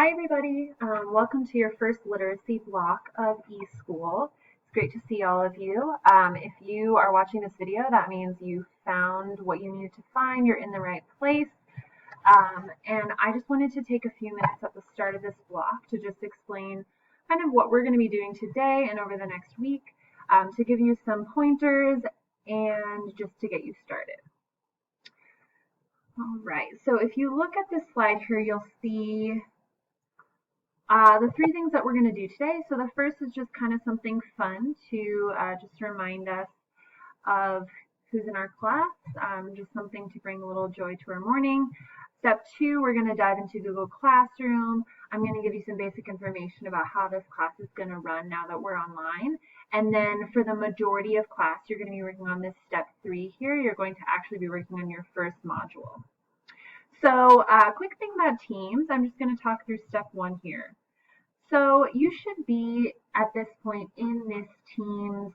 Hi everybody, welcome to your first literacy block of eSchool. It's great to see all of you. If you are watching this video, that means you found what you needed to find, you're in the right place. And I just wanted to take a few minutes at the start of this block to just explain kind of what we're going to be doing today and over the next week, to give you some pointers and just to get you started. All right, so if you look at this slide here, you'll see the three things that we're going to do today. So the first is just kind of something fun to just remind us of who's in our class, just something to bring a little joy to our morning. Step two, we're going to dive into Google Classroom. I'm going to give you some basic information about how this class is going to run now that we're online. And then for the majority of class, you're going to be working on this step three here. You're going to actually be working on your first module. So quick thing about Teams, I'm just going to talk through step one here. So you should be at this point in this Teams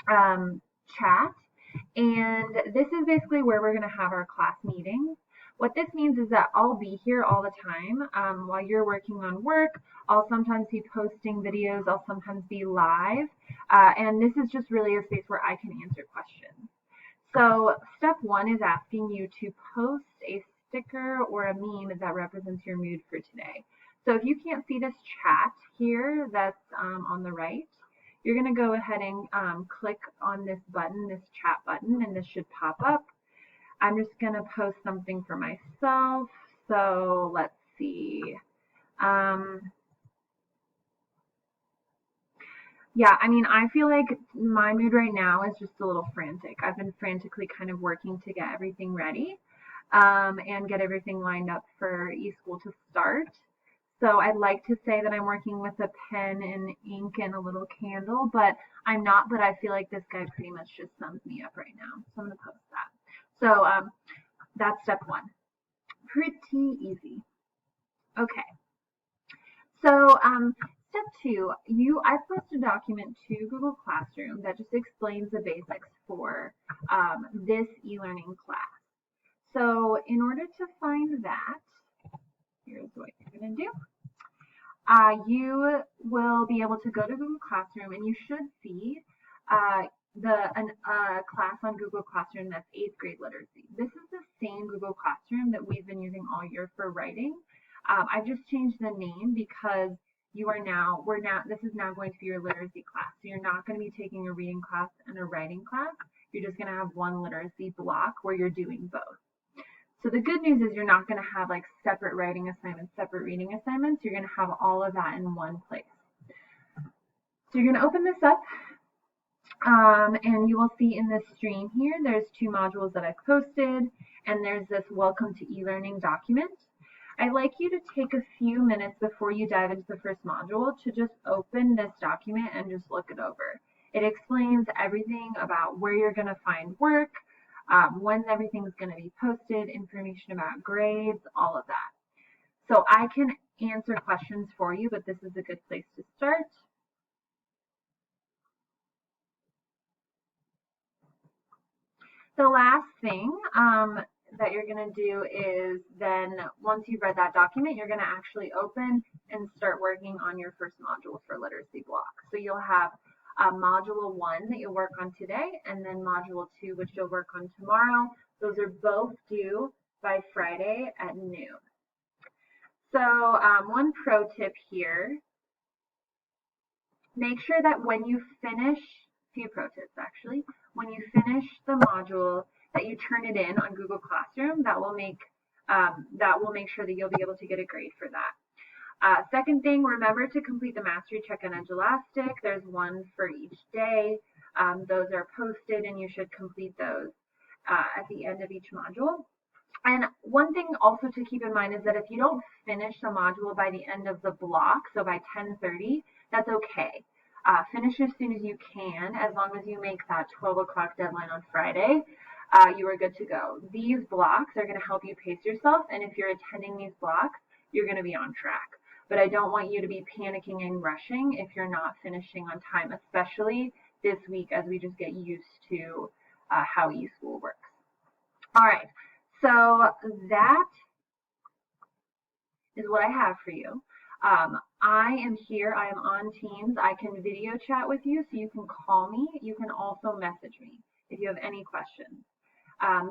chat, and this is basically where we're going to have our class meetings. What this means is that I'll be here all the time while you're working on work. I'll sometimes be posting videos, I'll sometimes be live, and this is just really a space where I can answer questions. So step one is asking you to post a sticker or a meme that represents your mood for today. So if you can't see this chat here that's on the right, you're going to go ahead and click on this button, this chat button, and this should pop up. I'm just going to post something for myself. So let's see. Yeah, I mean, I feel like my mood right now is just a little frantic. I've been frantically kind of working to get everything ready and get everything lined up for eSchool to start. So I'd like to say that I'm working with a pen and ink and a little candle, but I'm not, but I feel like this guy pretty much just sums me up right now. So I'm going to post that. So that's step one. Pretty easy. Okay. So step two, I posted a document to Google Classroom that just explains the basics for this e-learning class. So in order to find that, here's what you're going to do. You will be able to go to Google Classroom and you should see a class on Google Classroom that's 8th grade literacy. This is the same Google Classroom that we've been using all year for writing. I've just changed the name because this is now going to be your literacy class. So you're not going to be taking a reading class and a writing class. You're just going to have one literacy block where you're doing both. So the good news is you're not going to have like separate writing assignments, separate reading assignments. You're going to have all of that in one place. So you're going to open this up and you will see in this stream here, there's two modules that I've posted and there's this welcome to e-learning document. I'd like you to take a few minutes before you dive into the first module to just open this document and just look it over. It explains everything about where you're going to find work, when everything's going to be posted, information about grades, all of that. So I can answer questions for you, but this is a good place to start. The last thing that you're going to do is then once you've read that document, you're going to actually open and start working on your first module for literacy block. So you'll have module 1 that you'll work on today, and then module 2 which you'll work on tomorrow. Those are both due by Friday at noon. So one pro tip here, make sure that when you finish, few pro tips actually, when you finish the module that you turn it in on Google Classroom. That will make sure that you'll be able to get a grade for that. Second thing, remember to complete the Mastery Check on Edge Elastic. There's one for each day. Those are posted and you should complete those at the end of each module. And one thing also to keep in mind is that if you don't finish the module by the end of the block, so by 10:30, that's okay. Finish as soon as you can, as long as you make that 12 o'clock deadline on Friday. You are good to go. These blocks are going to help you pace yourself, and if you're attending these blocks, you're going to be on track. But I don't want you to be panicking and rushing if you're not finishing on time, especially this week as we just get used to how eSchool works. All right, so that is what I have for you. I am here. I am on Teams. I can video chat with you, so you can call me. You can also message me if you have any questions.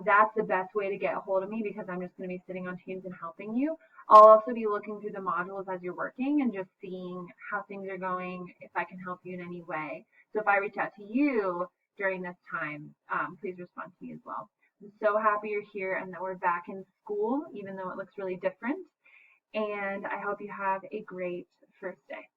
That's the best way to get a hold of me because I'm just going to be sitting on Teams and helping you. I'll also be looking through the modules as you're working and just seeing how things are going, if I can help you in any way. So if I reach out to you during this time, please respond to me as well. I'm so happy you're here and that we're back in school, even though it looks really different. And I hope you have a great first day.